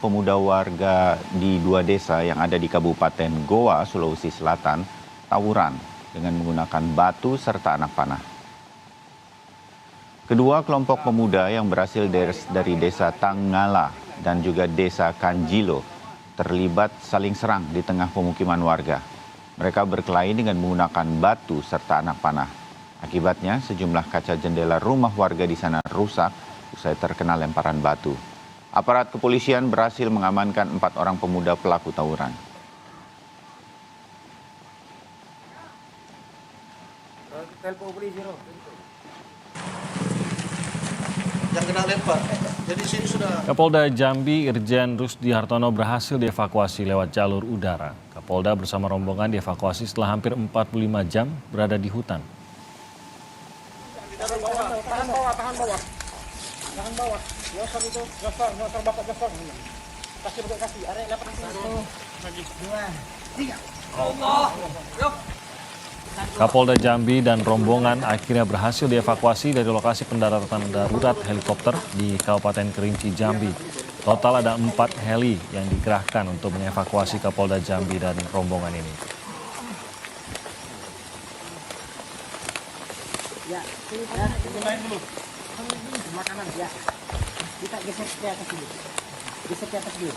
Pemuda warga di dua desa yang ada di Kabupaten Goa, Sulawesi Selatan, tawuran dengan menggunakan batu serta anak panah. Kedua kelompok pemuda yang berasal dari desa Tangala dan juga desa Kanjilo terlibat saling serang di tengah pemukiman warga. Mereka berkelahi dengan menggunakan batu serta anak panah. Akibatnya sejumlah kaca jendela rumah warga di sana rusak usai terkena lemparan batu. Aparat kepolisian berhasil mengamankan 4 orang pemuda pelaku tawuran. Yang kena lempar. Jadi sini sudah. Kapolda Jambi Irjen Rusdi Hartono berhasil dievakuasi lewat jalur udara. Kapolda bersama rombongan dievakuasi setelah hampir 45 jam berada di hutan. Tahan bawah. Gasar itu, gasar bapak gasar. Kasih pakai kaki, arek lepas satu. Lagi. 2, 3. Allah. Yuk. Kapolda Jambi dan rombongan akhirnya berhasil dievakuasi dari lokasi pendaratan darurat helikopter di Kabupaten Kerinci, Jambi. Total ada 4 heli yang dikerahkan untuk mengevakuasi Kapolda Jambi dan rombongan ini. Ya, lain dulu. Makanan ya. Kita geser ke atas dulu. Geser ke atas dulu.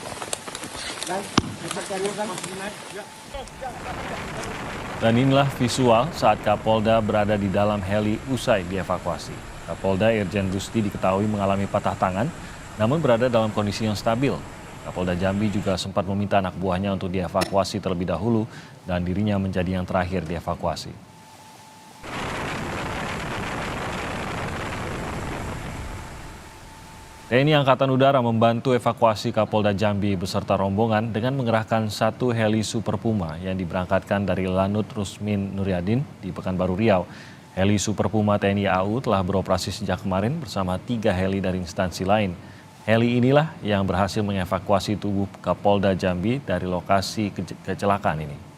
Dan inilah visual saat Kapolda berada di dalam heli usai dievakuasi. Kapolda Irjen Rusdi diketahui mengalami patah tangan, namun berada dalam kondisi yang stabil. Kapolda Jambi juga sempat meminta anak buahnya untuk dievakuasi terlebih dahulu dan dirinya menjadi yang terakhir dievakuasi. TNI Angkatan Udara membantu evakuasi Kapolda Jambi beserta rombongan dengan mengerahkan 1 heli Super Puma yang diberangkatkan dari Lanut Rusmin Nuryadin di Pekanbaru Riau. Heli Super Puma TNI AU telah beroperasi sejak kemarin bersama 3 heli dari instansi lain. Heli inilah yang berhasil mengevakuasi tubuh Kapolda Jambi dari lokasi kecelakaan ini.